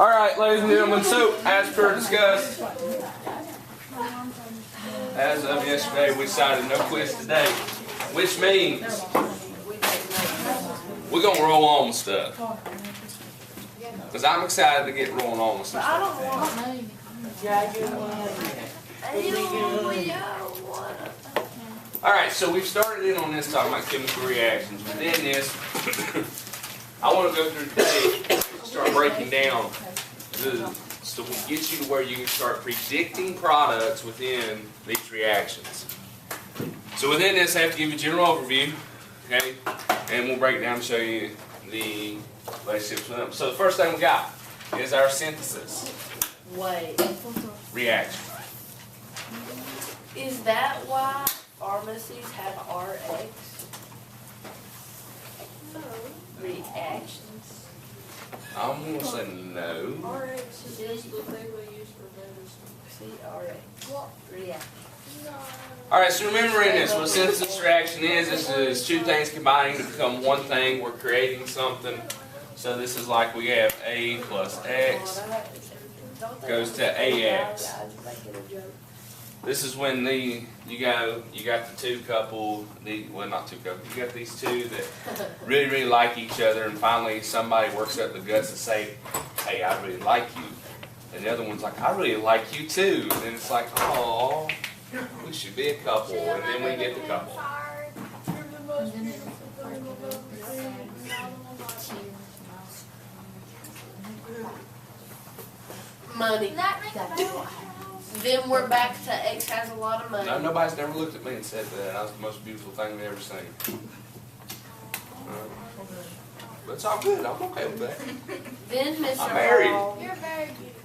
Alright, ladies and gentlemen, so as per discussed, as of yesterday, we decided no quiz today, which means we're going to roll on with stuff. Because I'm excited to get rolling on with some stuff. I don't want Alright, so we've started in on this talking about chemical reactions. Within this, I want to go through today and start breaking down so we get you to where you can start predicting products within these reactions. So within this, I have to give you a general overview, okay? And we'll break it down and show you the relationships with them. So the first thing we got is our synthesis reaction. Is that why pharmacies have RX? No. Reactions. I'm going to say no. RX is just the thing we use for medicine. See, RX. What? Reaction. Alright, so remember in this, what a synthesis reaction is two things combining to become one thing. We're creating something. So this is like we have A plus X goes to AX. This is when you got the two couple, well not two couple, you got these two that really like each other, and finally somebody works up the guts to say, hey, I really like you. And the other one's like, I really like you too. And then it's like, oh, we should be a couple, and then we get the couple. Money. Then we're back to X has a lot of money. No, nobody's never looked at me and said that. That was the most beautiful thing they've ever seen. But it's all good. I'm okay with that. Then Mr. I'm married. Hall. You're very beautiful.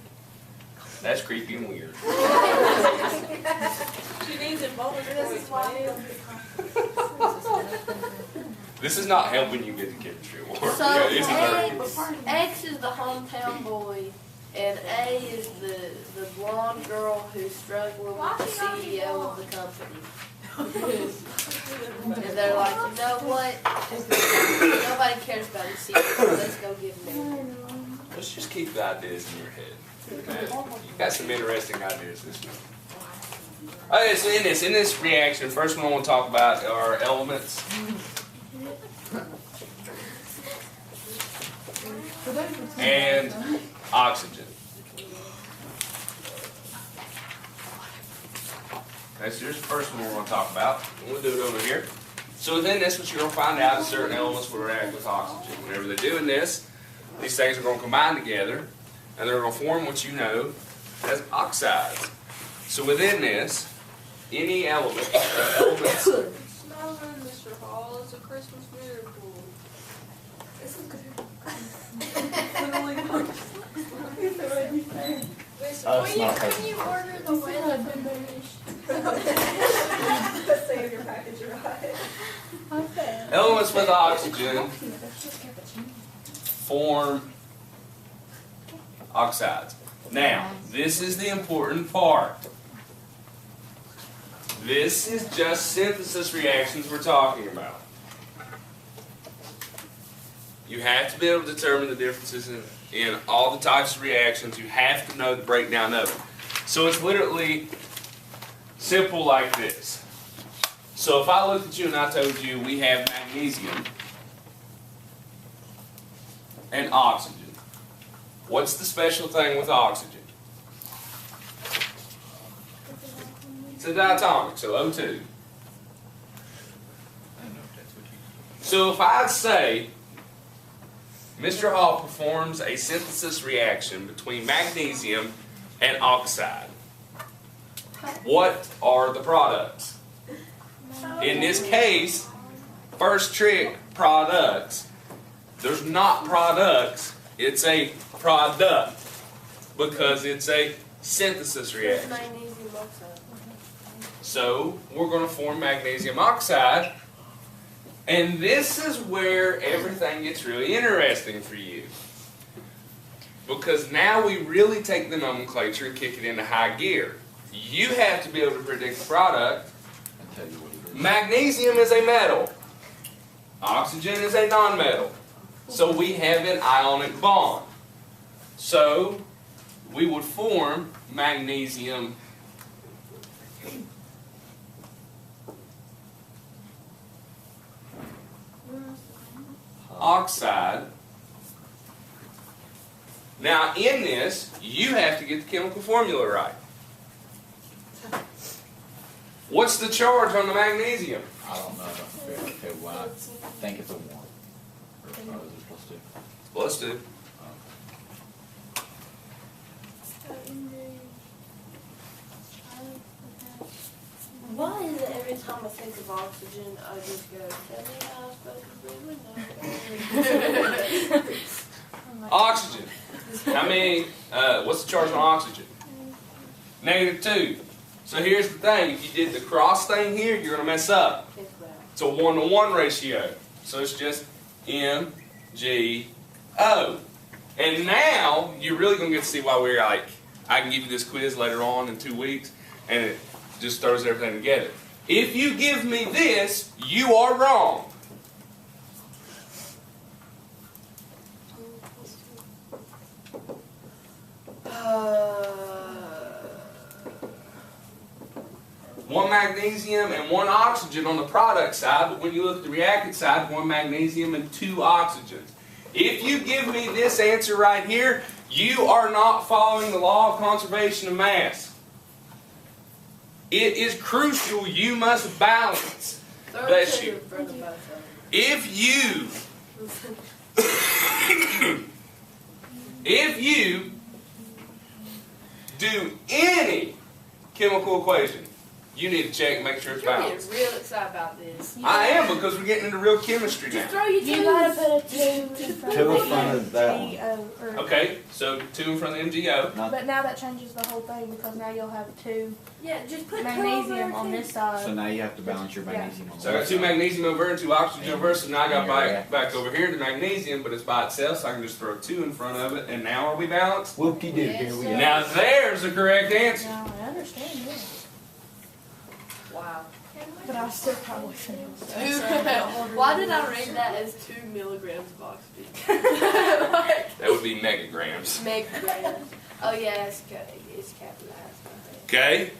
That's creepy and weird. She needs it both. This is why. This is not helping you get the chemistry award. So Yeah, it's a X is the hometown boy, and A is the blonde girl who's struggling with the CEO of the company. And they're like, you know what? Nobody cares about the CEO. Let's go give them. Let's just keep the ideas in your head. You've got some interesting ideas this week. Okay, so in this reaction, first one I want to talk about are elements. And oxygen. Okay, so here's the first one we're going to talk about. We'll do it over here. So within this, what you're going to find out is certain elements will react with oxygen. Whenever they're doing this, these things are going to combine together, and they're going to form what you know as oxides. So within this, any element, elements. Smiling, Mr. Hall, it's a Christmas miracle. This is good. When you order the wedding save your package right. Elements with oxygen form oxides. Now, this is the important part. This is just synthesis reactions we're talking about. You have to be able to determine the differences in all the types of reactions. You have to know the breakdown of it. So it's literally simple like this. So if I looked at you and I told you we have magnesium and oxygen, what's the special thing with oxygen? It's a diatomic, so O2. So if I say Mr. Hall performs a synthesis reaction between magnesium and oxide, what are the products? In this case, first trick, products. There's not products, it's a product because it's a synthesis reaction. Magnesium oxide. So we're going to form magnesium oxide, and this is where everything gets really interesting for you. Because now we really take the nomenclature and kick it into high gear. You have to be able to predict the product. Magnesium is a metal. Oxygen is a nonmetal. So we have an ionic bond. So we would form magnesium oxide. Now in this, you have to get the chemical formula right. What's the charge on the magnesium? I don't know. Okay, well, I think it's a 1. Or is it plus 2? Let's do. Why is it every time I think of oxygen, I just go, tell me how I'm supposed to breathe? Oxygen. How many, what's the charge on oxygen? -2. So here's the thing, if you did the cross thing here, you're going to mess up. It's a 1-to-1 ratio. So it's just MgO. And now, you're really going to get to see why we're like, I can give you this quiz later on in 2 weeks, and it just throws everything together. If you give me this, you are wrong. One magnesium and 1 oxygen on the product side, but when you look at the reactant side, 1 magnesium and 2 oxygens. If you give me this answer right here, you are not following the law of conservation of mass. It is crucial you must balance. Bless you. If you do any chemical equation, you need to check and make sure it's You're balanced. getting real excited about this. I am, because we're getting into real chemistry Just now. throw your You gotta twos. put a 2 in front 2 in of front of that one. G-O, or- Okay, so 2 in front of the MgO. Not, But now that changes the whole thing because now you'll have 2 Yeah, just put magnesium on this side. so now you have to balance your magnesium on So I got that 2 side. magnesium over here and 2 oxygen over here, so now I got Yeah. back over here the magnesium, but it's by itself, so I can just throw 2 in front of it, and now are we balanced? Whoop-de-doo, Yes, here we sir. go. Now there's the correct answer. Now I understand this, Wow. but I still probably shouldn't. Why did I read that as 2 milligrams of oxygen? That would be megagrams. Megagrams. Oh yeah, it's capitalized. Okay?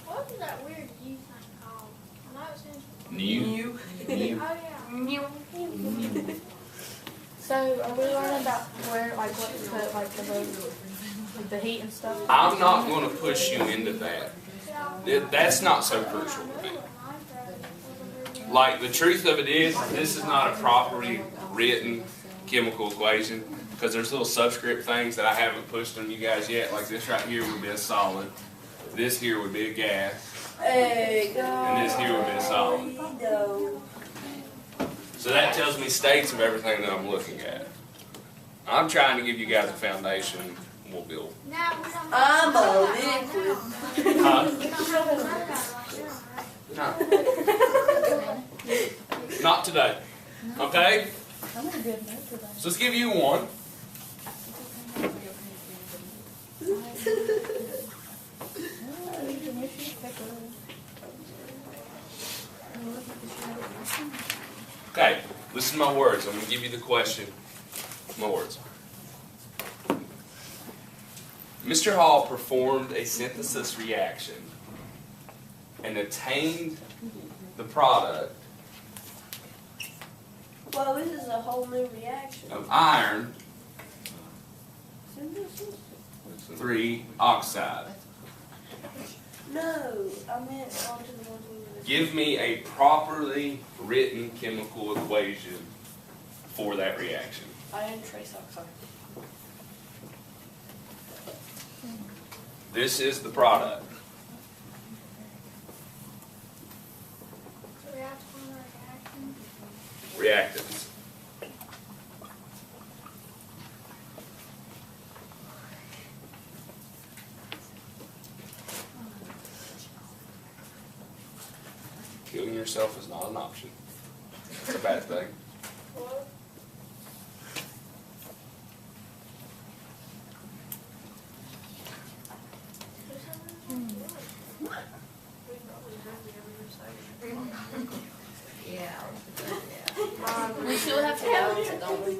What is that weird U thing called? I know it stands for. New. New. Oh yeah. So are we learning about where, like what to put, like the heat and stuff? I'm not going to push you into that. That's not so crucial to me. Like, the truth of it is, this is not a properly written chemical equation, because there's little subscript things that I haven't pushed on you guys yet. Like this right here would be a solid. This here would be a gas. Hey, go. And this here would be a solid. So that tells me states of everything that I'm looking at. I'm trying to give you guys a foundation. We'll build. Now we don't. I'm a liquid. Huh? We don't have to learn about it right No. Not today. Okay? I'm in a good mood today. So let's give you one. Okay, listen to my words. I'm going to give you the question. My words. Mr. Hall performed a synthesis reaction and attained the product Well, this is a whole new reaction. of iron 3 oxide. No, I meant onto the ones we were. Give me a properly written chemical equation for that reaction. Iron trace oxide. This is the product. So we have to find a reaction. Reactants. Killing yourself is not an option. It's a bad thing. What? We still have to balance it, don't we?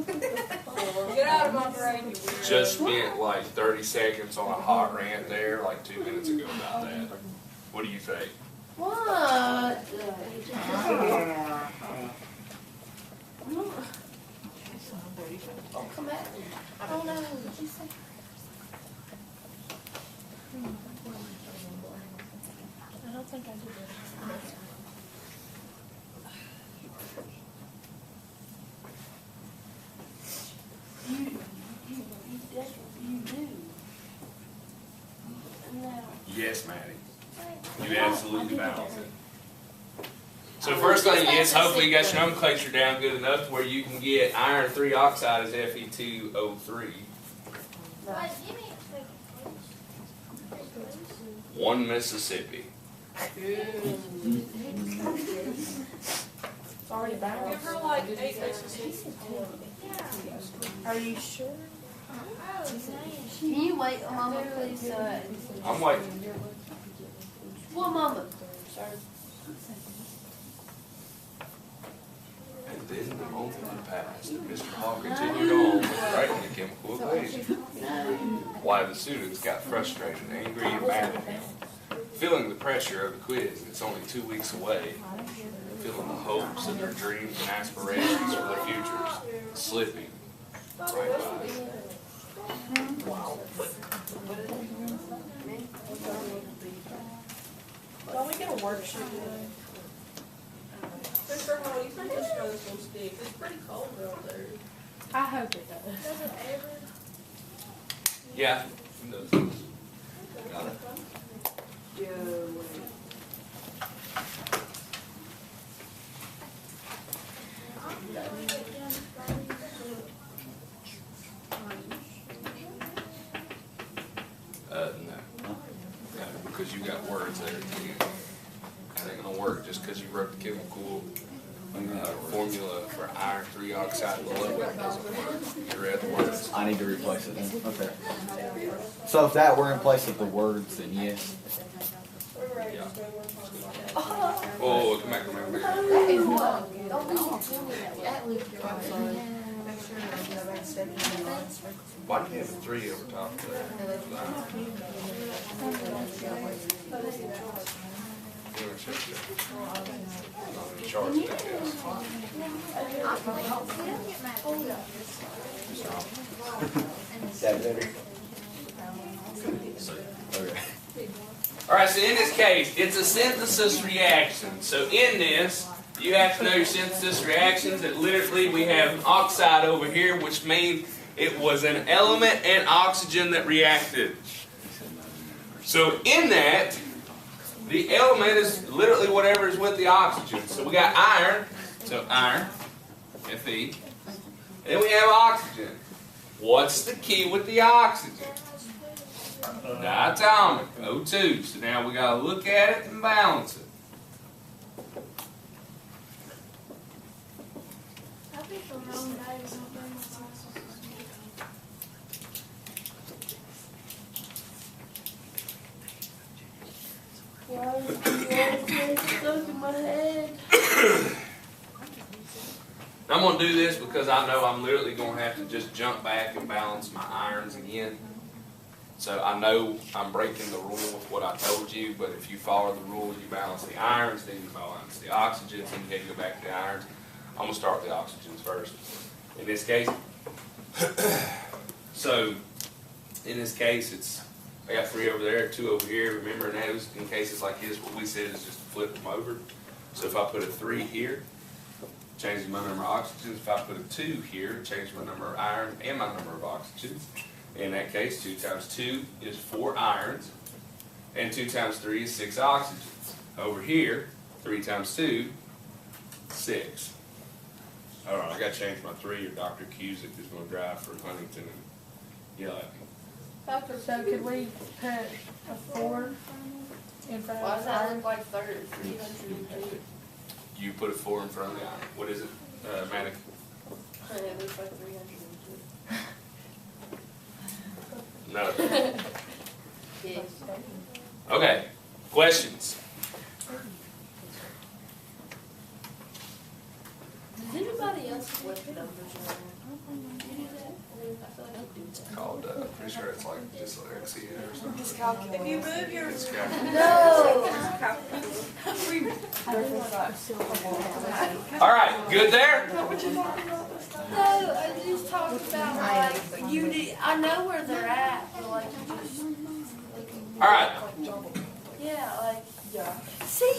Get out of my brain, you weirdo. Just spent like 30 seconds on a hot rant there, like 2 minutes ago about that. What do you think? What? Oh, come back. Oh no. I don't think I did it. You do. No. Yes, Maddie. You absolutely balance it. So first thing is, hopefully you got your nomenclature down good enough to where you can get iron 3 oxide as Fe2O3. One Mississippi. It's already Give balanced. her like 8 exercises. Are you sure? Can you wait a moment, please? I'm waiting. One moment. And then the moment passed, and Mr. Hall continued on with writing the chemical equation. Why the students got frustrated, angry, and mad at him. Feeling the pressure of the quiz, it's only 2 weeks away. Feeling the hopes of their dreams and aspirations for their futures slipping right by. Don't we get a worksheet today? Mr. Hall, you think this weather's gonna stick? It's pretty cold out there. I hope it does. Does it ever? Yeah. Got it. No. No, because you got words there. It ain't gonna work just because you wrote the chemical formula for iron 3 oxide below it doesn't work. You read the words. I need to replace it then. Okay. So if that were in place of the words, then yes. Yeah. Oh, come back, come back, come back. Why do you have a 3 over top of that? You wanna check that? Charge that, yes. Is that better? Okay. Alright, so in this case, it's a synthesis reaction. So in this, you have to know your synthesis reactions. That literally we have an oxide over here, which means it was an element and oxygen that reacted. So in that, the element is literally whatever is with the oxygen. So we got iron, so iron, Fe. And then we have oxygen. What's the key with the oxygen? Diatomic, O2. So now we got to look at it and balance it. Why is it stuck in my head? I'm going to do this because I know I'm literally going to have to just jump back and balance my irons again. So I know I'm breaking the rule with what I told you, but if you follow the rule, you balance the irons, then you balance the oxygens, then you have to go back to the irons. I'm going to start with the oxygens first. In this case, so in this case, it's I got 3 over there, 2 over here. Remember, in those, in cases like this, what we said is just flip them over. So if I put a 3 here, changes my number of oxygens. If I put a 2 here, it changes my number of iron and my number of oxygens. In that case, 2 times 2 is 4 irons, and 2 times 3 is 6 oxygens. Over here, 3 times 2, 6. All right, I got to change my 3 or Dr. Cusick is going to drive for Huntington and yell at me. So could we put a 4 in front Why of does that iron? look like 302? You put a 4 in front of the iron. What is it, Manik? It looks like 302. No. Yes. Okay, questions? Does anybody else flip numbers around? called, pretty sure it's like dyslexia or something. If you move your No. All right, good there? No, I just talked about like you need. I know where they're at, but like you just. All right. Yeah, like. Yeah. See.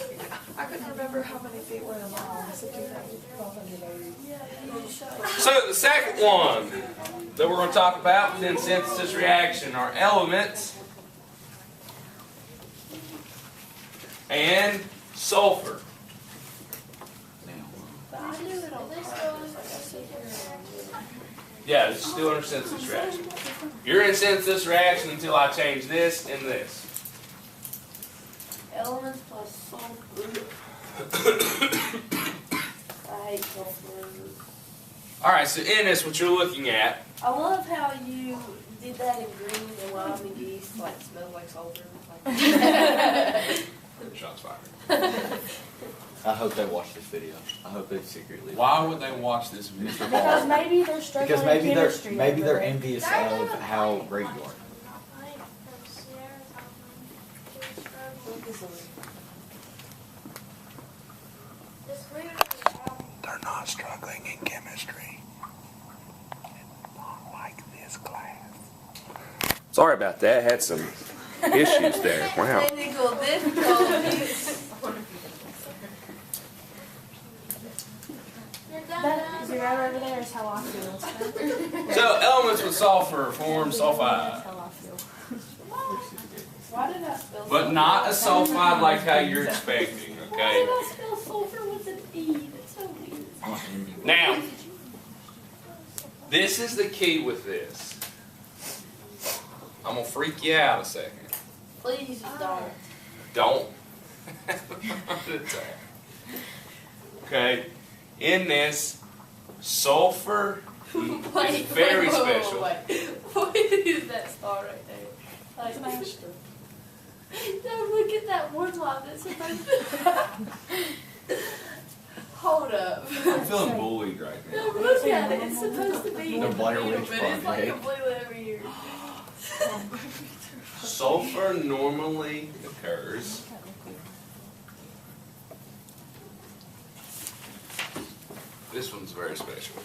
I couldn't remember how many feet were in a mile. I said 2,580. Yeah, you just show. So the second one that we're going to talk about within synthesis reaction are elements and sulfur. But I do it on purpose. Like I sit here and do it. Yeah, it's still under synthesis reaction. You're in synthesis reaction until I change this and this. Elements plus sulfur. I hate sulfur. All right, so in this, what you're looking at, I love how you did that in green and wild and geese like smells like sulfur. shots fired. I hope they watch this video. I hope they secretly. Why would they watch this video? Because maybe they're struggling Because maybe with they're chemistry. maybe they're over it. envious of how great you are. They're not struggling in chemistry. Not like this class. Sorry about that. Had some issues there. Wow. Technical difficulties. That zero over there is how I feel. So elements with sulfur form That's sulfide, how I feel. Why did I spell sulfur? but not a sulfide like how you're expecting. Why Okay. did I spell sulfur with an E? That's so weird. Now, this is the key with this. I'm gonna freak you out a second. Please don't. Don't. Okay. In this, sulfur is very special. Wait. What is that star right there? Like, no, look at that one line that's supposed to. Hold up. I'm feeling bullied right No, now. look at it. It's supposed to be in The the Blair middle, Witch but it's like Project. completely over here. Sulfur normally occurs this one's very special.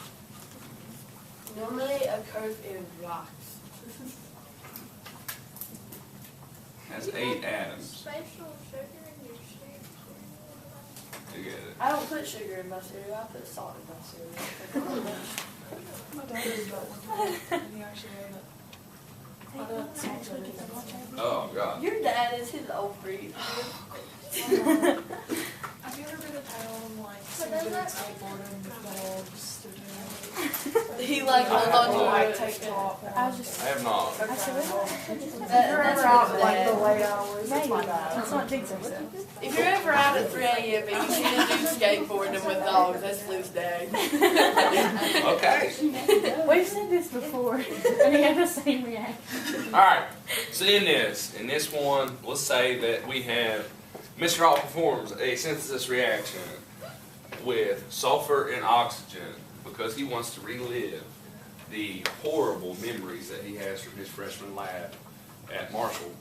Normally occurs in rocks. Has 8 atoms special sugar in your cereal. together. I don't put sugar in my cereal. I put salt in my cereal. My dad does that one time, and he actually made it. I don't see Oh god. Your dad is his old breed. Have you ever been to town, like, some good skateboarding with dogs? He like hold on to Like, it. take top. I was just. I have not. I said, well, That's Out his like the dad. late hours, maybe. it's my dad. That's what Jigsaw said. If you're ever out at 3 a.m. and you see a dude skateboarding with dogs, that's Lou's dad. Okay. We've said this before, and he had the same reaction. Alright. So in this one, let's say that we have Mr. Hall performs a synthesis reaction with sulfur and oxygen because he wants to relive the horrible memories that he has from his freshman lab at Marshall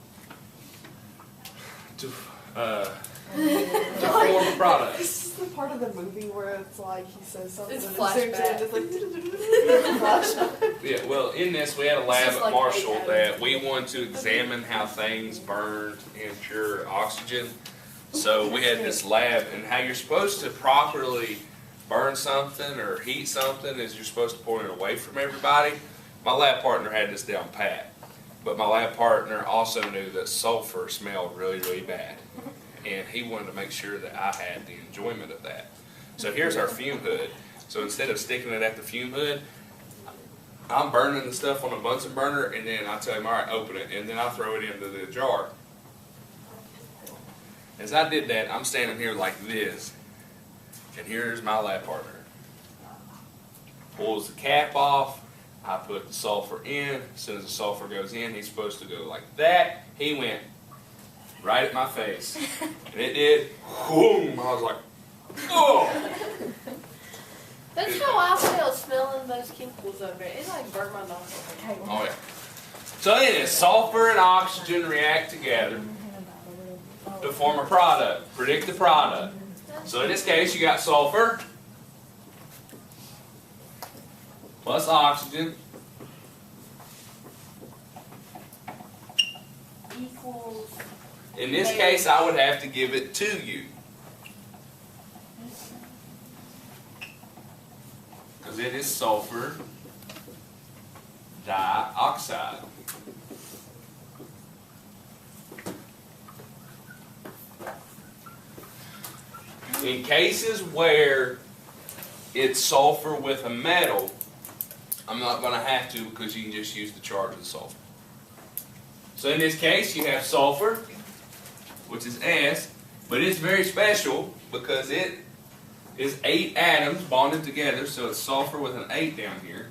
to form a product. This is the part of the movie where it's like he says something It's and it zooms in, flashback. just like flashback. Yeah, well, in this we had a lab Just at like Marshall 8 that we wanted to examine how things burned in pure oxygen. So we had this lab, and how you're supposed to properly burn something or heat something is you're supposed to pour it away from everybody. My lab partner had this down pat, but my lab partner also knew that sulfur smelled really, really bad, and he wanted to make sure that I had the enjoyment of that. So here's our fume hood. So instead of sticking it at the fume hood, I'm burning the stuff on a Bunsen burner, and then I tell him, all right, open it, and then I throw it into the jar. As I did that, I'm standing here like this, and here's my lab partner. Pulls the cap off, I put the sulfur in. As soon as the sulfur goes in, he's supposed to go like that. He went right at my face, and it did, boom, I was like, oh! That's how I felt smelling those chemicals over it. It like burnt my nostrils. Okay, Oh yeah. So then, sulfur and oxygen react together to form a product. Predict the product. So in this case, you got sulfur plus oxygen Equals. in this case, I would have to give it to you. Because it is sulfur dioxide. In cases where it's sulfur with a metal, I'm not going to have to because you can just use the charge of the sulfur. So in this case, you have sulfur, which is S, but it's very special because it is 8 atoms bonded together, so it's sulfur with an 8 down here,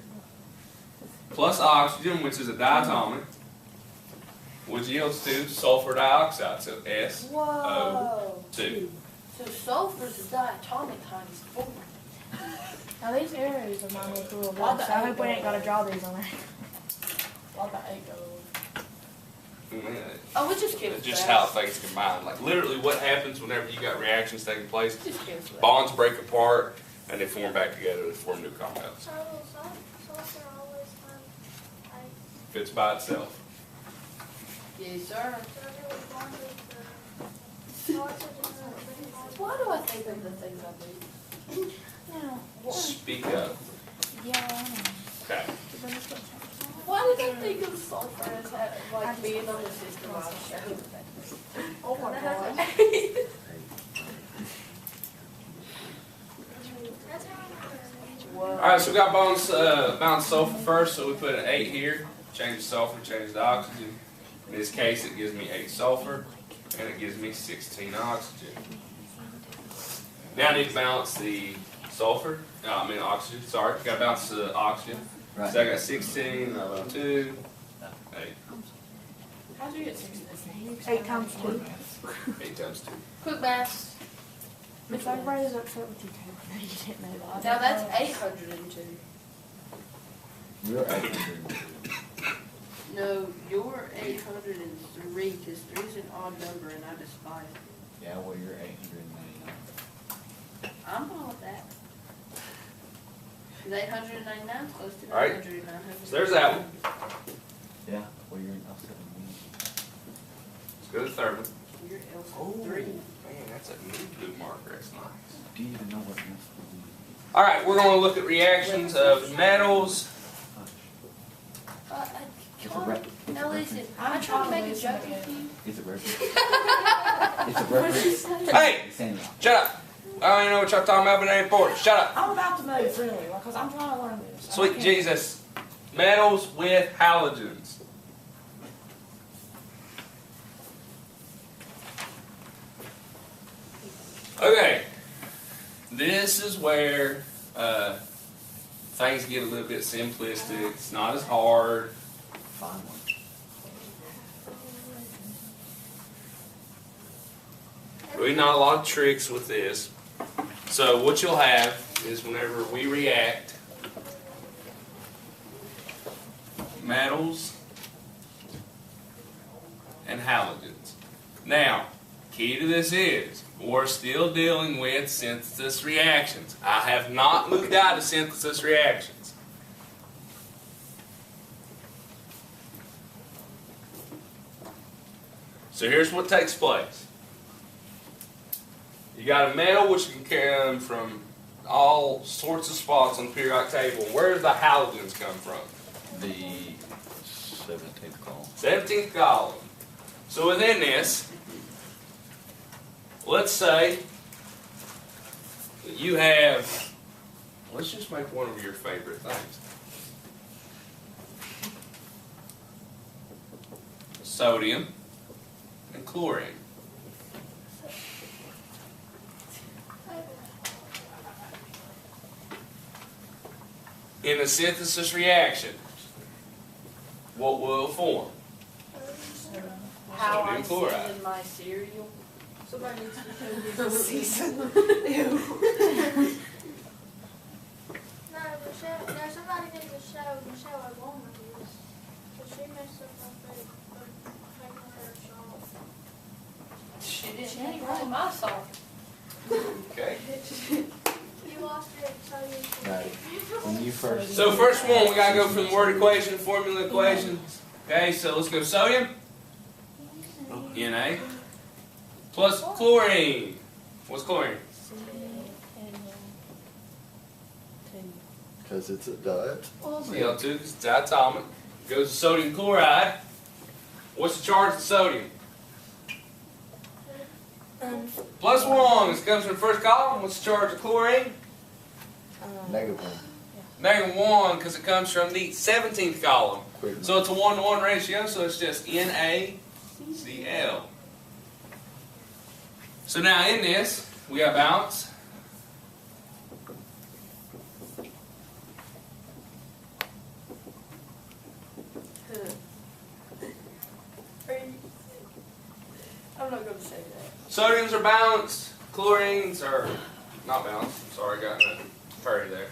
plus oxygen, which is a diatomic, which yields to sulfur dioxide, so SO2. Whoa. So sulfur's a diatomic times 4. Now these arrows are mine with little blocks, so I hope we ain't gotta draw these on there. What about 8 goes? Oh, we just give it Just back. how things combine. Like literally what happens whenever you got reactions taking place, Just give it back. bonds break apart and they form back together to form new compounds. So will sulfur always have Fits by itself. Yes, sir. so it was bonded to oxygen and Why do I think of the things I do? Yeah. Speak up. Yeah, I know. Okay. But then it's gonna change. Why did I think of sulfur as like being on the system I was showing? Oh my god. that's how I Whoa. Alright, so we got bound sulfur first, so we put an 8 here. Change the sulfur, change the oxygen. In this case, it gives me 8 sulfur, and it gives me 16 oxygen. Now I need to balance the sulfur, oxygen, sorry. Got to balance the oxygen. Right. So I got 16, I got 2, 8. How'd you get 16? 8 times 2. 8 times 2. Quick math. If everybody's upset with you, Taylor, you didn't know that. Now that's 802. You're 800. No, you're 803 because 3 is an odd number and I despise it. Yeah, well, you're 899. I'm all with that. 'Cause 899 is close to All right. 900. So there's that one. Yeah, well, you're in upset with me. Let's go to the third one. You're L3. Man, that's a new blue marker. That's nice. Do you even know what this is? Alright, we're going to look at reactions of metals. It's a rep. Now listen, I'm trying to make a joke with you. It's a reference. It's a reference. Hey! Samuel. Shut up! I don't even know what y'all talking about, but it ain't important. Shut up! I'm about to move really, because I'm trying to learn this. I Sweet can't- Jesus. Metals with halogens. Okay. This is where things get a little bit simplistic. It's not as hard. Fine one. Really not a lot of tricks with this. So what you'll have is whenever we react, metals and halogens. Now, key to this is, we're still dealing with synthesis reactions. I have not moved out of synthesis reactions. So here's what takes place. You got a metal which can come from all sorts of spots on the periodic table. Where do the halogens come from? The 17th column. 17th column. So within this, let's say that you have, let's just make one of your favorite things. Sodium and chlorine. In a synthesis reaction, what will it form? How I Sodium chloride. season my cereal. Somebody needs to do this season. No, Michelle, no, somebody needs to show Michelle Obama this. So she She didn't play my song. Okay. You lost your exciting. Right. When you first. So first one, we gotta go from word equation, formula equation. Okay, so let's go sodium. Na. Plus chlorine. What's chlorine? Because it's a dot. Cl2, because it's diatomic. Goes to sodium chloride. What's the charge of sodium? Plus 1. This comes from the first column. What's the charge of chlorine? -1. -1, because it comes from the 17th column. Quick. So it's a 1-to-1 ratio, so it's just NaCl. So now in this, we got balance. I'm not going to say that. Sodiums are balanced. Chlorines are not balanced. Sorry, got in a hurry there.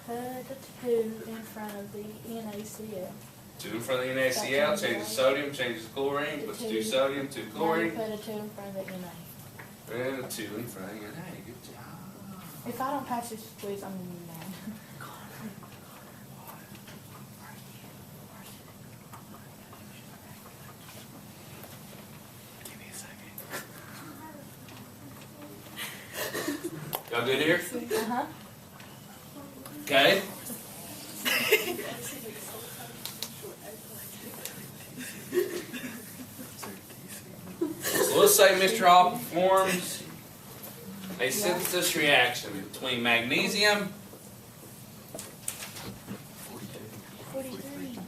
Put a 2 in front of the NaCl. 2 in front of the NaCl, changes sodium, changes chlorine, puts 2 sodium, 2 Now you chlorine, put a 2 in front of the Na. and a 2 in front of the Na. Good job. If I don't pass this quiz, I'm gonna be mad. Give me a second. Y'all good here? Uh-huh. Okay. So let's say Mr. Hall performs a synthesis reaction between magnesium 43.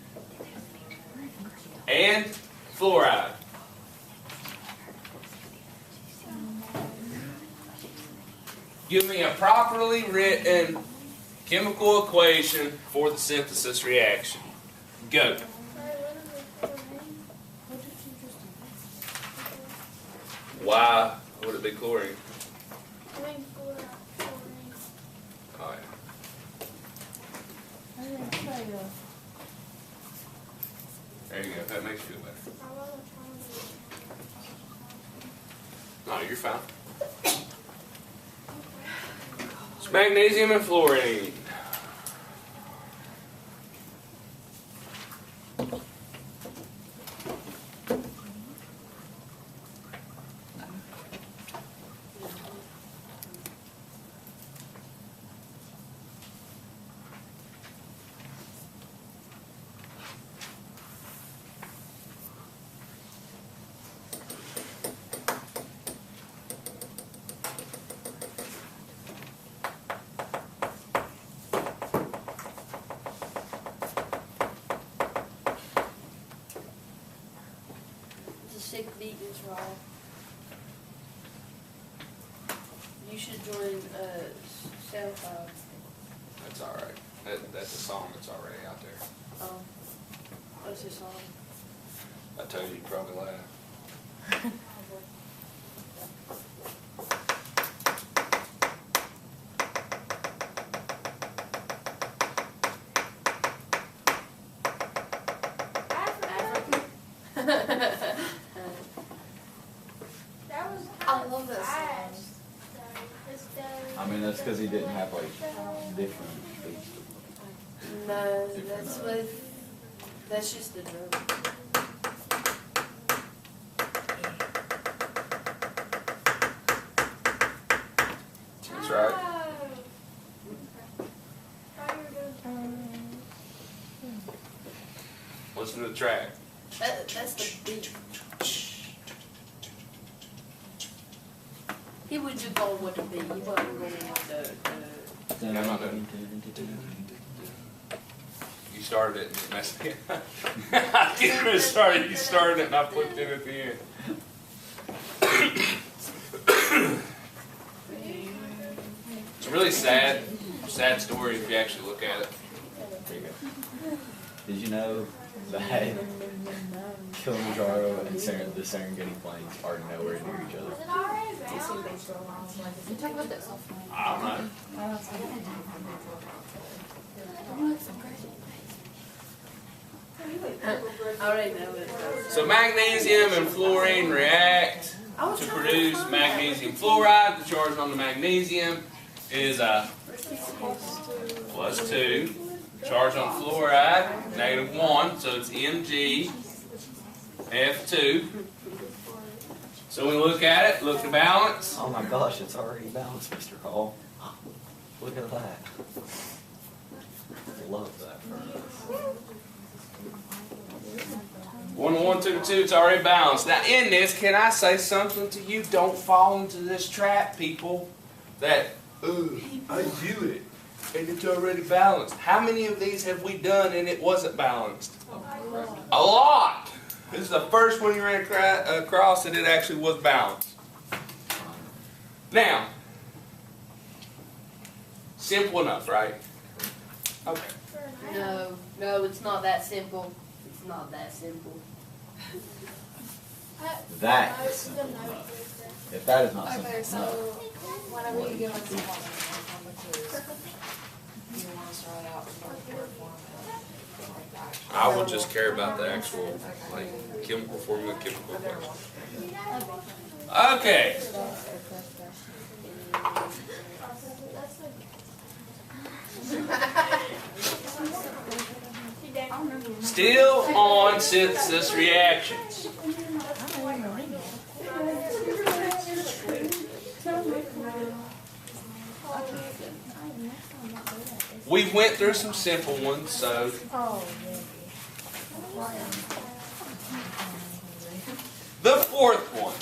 and fluoride. Give me a properly written chemical equation for the synthesis reaction. Go. Why would it be chlorine? Oh, yeah. I didn't say There you go. That makes you feel better. No, you're fine. It's magnesium and fluorine. The sick beat is wrong. You should join SoundCloud. That's all right. That's a song that's already out there. What's your song? I told you, you'd probably laugh. I love that song. I mean, that's because he didn't have like different beats. No, that's just the drum. That's right. Listen to the track. That's the beat. He would just go with the beat. He wasn't going with the I'm not doing You started it and it messed me up. I didn't even start it. You started it and I flipped it at the end. It's a really sad story if you actually look at it. There you go. Did you know that Kilimanjaro and the Serengeti plains are nowhere near each other? You talk about that soft mic. I don't know. I already know it. So magnesium and fluorine react to produce magnesium fluoride. The charge on the magnesium is +2. Charge on fluoride, -1. So it's MgF2. So we look at it, look to balance. Oh my gosh, it's already balanced, Mr. Hall. Look at that. Love that for us. 1 to 1, 2 to 2, it's already balanced. Now in this, can I say something to you? Don't fall into this trap, people, that, I do it, and it's already balanced. How many of these have we done and it wasn't balanced? A lot. This is the first one you ran across and it actually was balanced. Now, simple enough, right? Okay. No, it's not that simple. It's not that simple. That is simple enough. If that is not simple Okay, so enough. whenever you give us the formula on the quiz, you want us to write out the word formula, like the actual. I would just care about the actual, like, chemical formula, chemical equation. Okay. Still on synthesis reactions. We went through some simple ones, so the fourth one,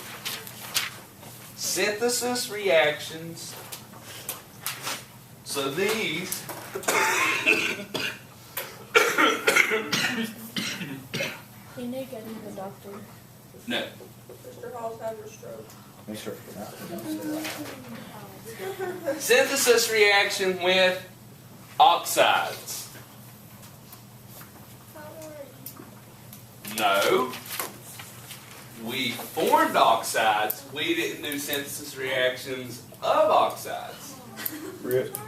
synthesis reactions. So these You need to go to the doctor. no. Mr. Hall's having a stroke. Make sure for that. Synthesis reaction with oxides. No. We formed oxides. We didn't do synthesis reactions of oxides.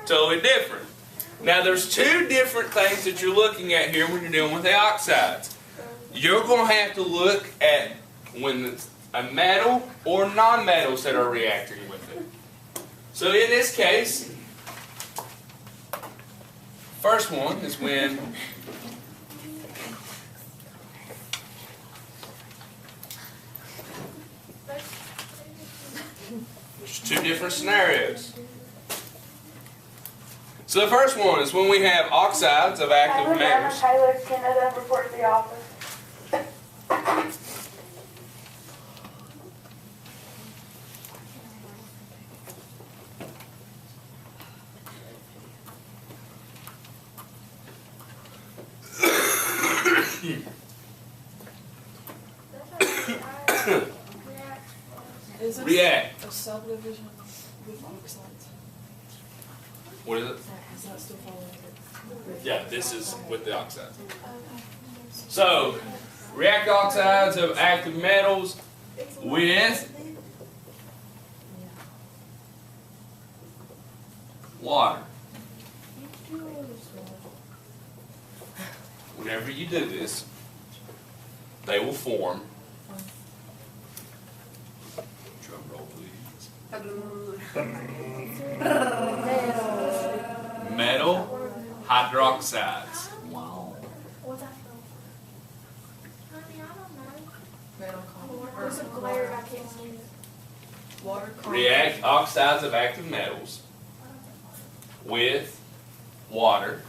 Totally different. Now there's two different things that you're looking at here when you're dealing with the oxides. You're going to have to look at when it's a metal or non-metals that are reacting with it. So in this case, first one is when there's two different scenarios. So the first one is when we have oxides of active metals. Tyler, can I report to the office? Is it React. a subdivision with oxides? What is it? Is that still following it? Yeah, this is with the oxides. So, react oxides of active metals with water. Whenever you do this, they will form. Drum roll, please. Metal hydroxides. Wow. What's that from? Honey, I don't know. Metal There's a glare, I can't see it. Water. React oxides of active metals with water.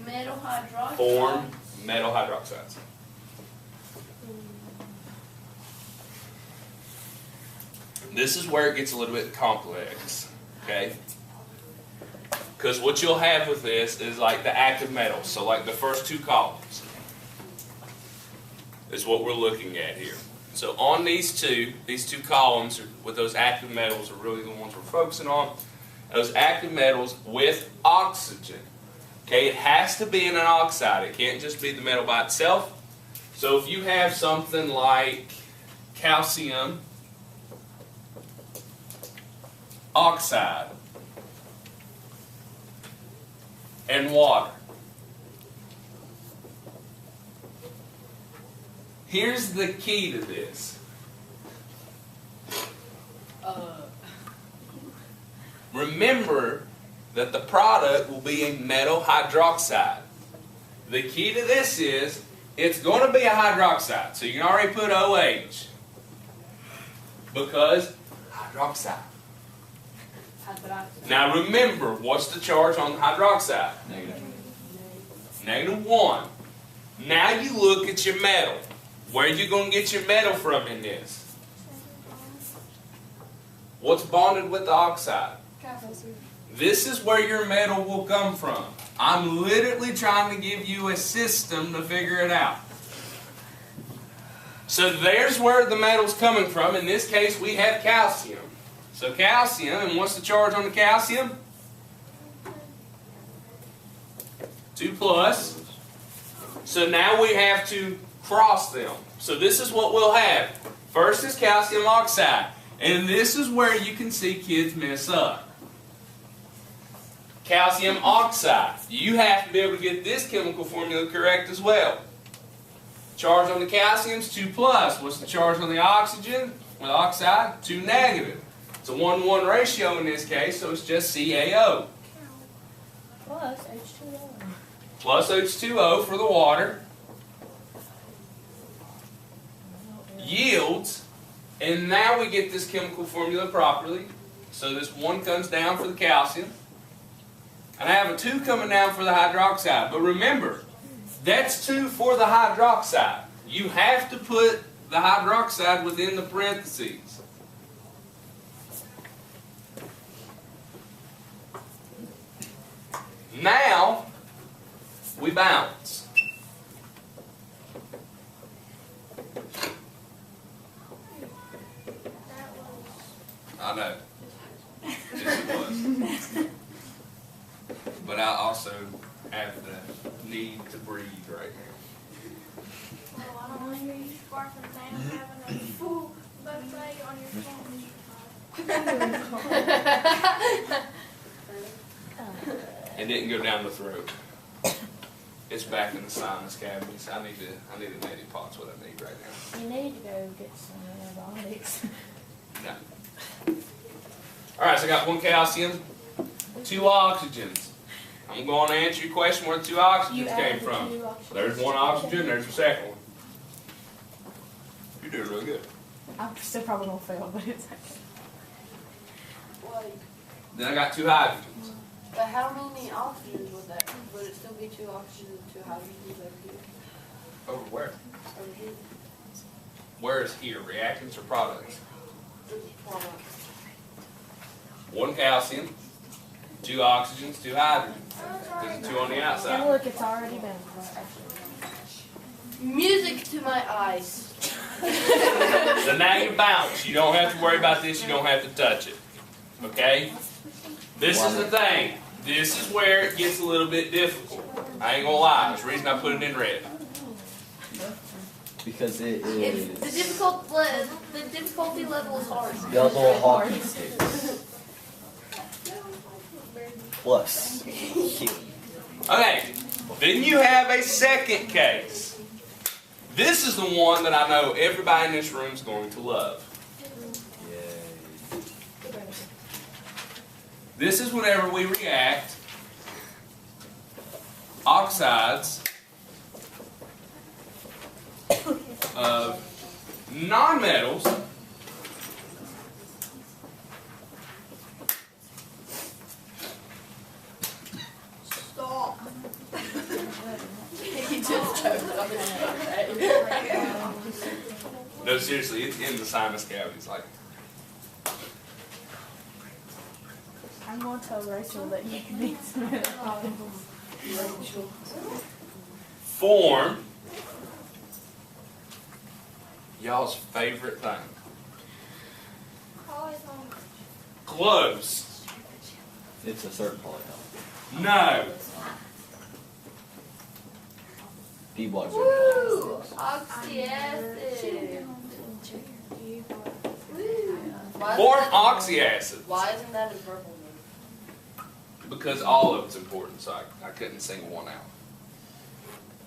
Metal hydroxide. Form metal hydroxides. This is where it gets a little bit complex, okay? Because what you'll have with this is like the active metals, so like the first two columns is what we're looking at here. So on these two columns with those active metals are really the ones we're focusing on. Those active metals with oxygen. Okay, it has to be in an oxide. It can't just be the metal by itself. So if you have something like calcium oxide and water, Here's the key to this. Remember that the product will be a metal hydroxide. The key to this is it's going to be a hydroxide. So you can already put OH because hydroxide. Now remember, what's the charge on the hydroxide? Negative. -1. Now you look at your metal. Where are you going to get your metal from in this? What's bonded with the oxide? This is where your metal will come from. I'm literally trying to give you a system to figure it out. So there's where the metal's coming from. In this case, we have calcium. So calcium, and what's the charge on the calcium? 2+. So now we have to cross them. So this is what we'll have. First is calcium oxide. And this is where you can see kids mess up. Calcium oxide. You have to be able to get this chemical formula correct as well. Charge on the calcium is 2+. What's the charge on the oxygen? With oxide? 2 negative. It's a 1-to-1 ratio in this case, so it's just CaO. Plus H2O. Plus H2O for the water. Yields. And now we get this chemical formula properly. So this 1 comes down for the calcium. And I have a 2 coming down for the hydroxide. But remember, that's 2 for the hydroxide. You have to put the hydroxide within the parentheses. Now, we balance. I know. Yes, it was. But I also have the need to breathe right now. Oh, I don't want to hear you sparking down having a full buffet on your phone. It didn't go down the throat. It's back in the sinus cavities. I need a neti pot's what I need right now. You need to go get some antibiotics. No. Alright, so I got 1 calcium, 2 oxygens. I'm going to answer your question where the 2 oxygens came from. There's 1 oxygen, there's the second one. You're doing really good. I'm still probably gonna fail, but it's okay. Wait, Then I got 2 hydrogens. but how many oxygens would that? Would it still be 2 oxygens and 2 hydrogens over here? Over where? Over here? Where is here? Reactants or products? Products. 1 calcium, 2 oxygens, 2 hydrogens. There's 2 on the And outside. look, it's already been. Music to my eyes. So now you bounce. You don't have to worry about this. You don't have to touch it. Okay? This is the thing. This is where it gets a little bit difficult. I ain't gonna lie. There's a reason I put it in red. Because it It's the is difficulty level is hard. double hockey sticks. Plus. Okay. Then you have a second case. This is the one that I know everybody in this room is going to love. Yay. This is whenever we react oxides of nonmetals Stop. He just choked on his No, seriously, it's in the sinus cavities. Like, I'm going to tell Rachel that you need some antibiotics. form y'all's favorite thing. Close. It's a certain polygon. No. D blocks Woo! Oxy acid. Why Form isn't that- oxyacids. Why isn't that in purple then? Because all of it's important, so I couldn't single one out.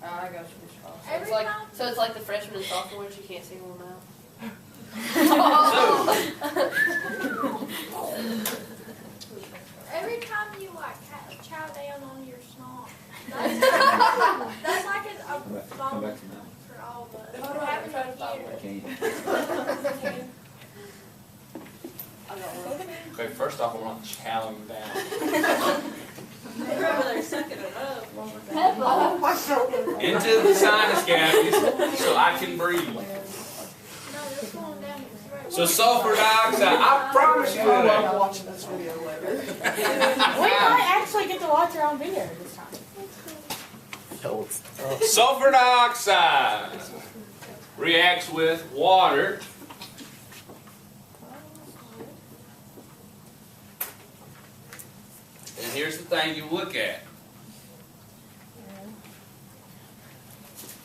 I got you, Mr. Hall. So it's like, so it's like the freshmen and sophomores, you can't single them out. Every time you like chow down on your snot, that's like a Come vomit back to that. for all of us. What We're do I having try to it stop here. I can't. I got one. Okay, first off, I want to chowing down. They're over there sucking it up. Into the sinus cavities so I can breathe. No, they're going down your throat. So sulfur dioxide, I promise you Oh, that. I'm watching this video later. We might actually get to watch it on video this time. Sulfur dioxide reacts with water. And here's the thing you look at.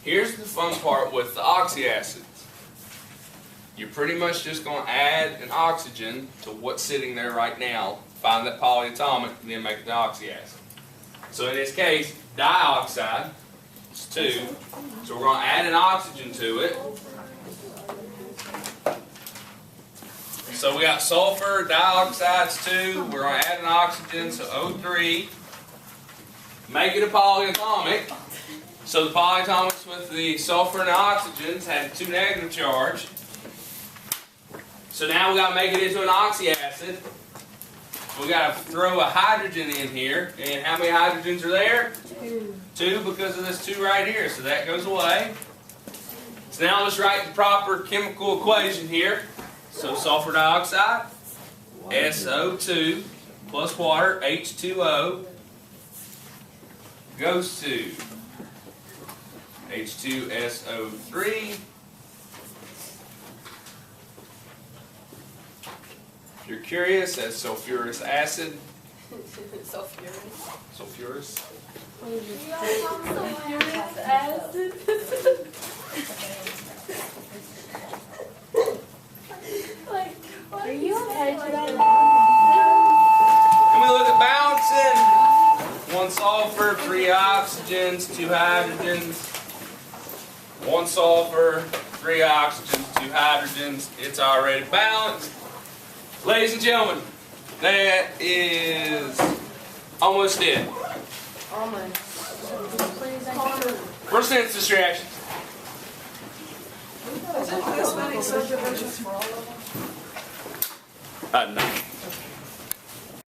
Here's the fun part with the oxyacids. You're pretty much just going to add an oxygen to what's sitting there right now, find that polyatomic, and then make the oxyacid. So in this case, dioxide is 2. So we're going to add an oxygen to it. So we got sulfur, dioxide's 2. We're going to add an oxygen, so O3. Make it a polyatomic. So the polyatomics with the sulfur and the oxygens had 2 negative charge. So now we got to make it into an oxyacid. We got to throw a hydrogen in here. And how many hydrogens are there? 2 because of this 2 right here. So that goes away. So now let's write the proper chemical equation here. So sulfur dioxide, SO2 plus water, H2O, goes to H2SO3. If you're curious, that's sulfurous acid. Sulfuric. Sulfurous. Sulfuric acid. Like, what Are you okay today? And we look at balancing. 1 sulfur, 3 oxygens, 2 hydrogens. 1 sulfur, 3 oxygens, 2 hydrogens. It's already balanced. Ladies and gentlemen, that is almost it. Almost. For synthesis reactions. Is it this many subdivisions for all of them? No.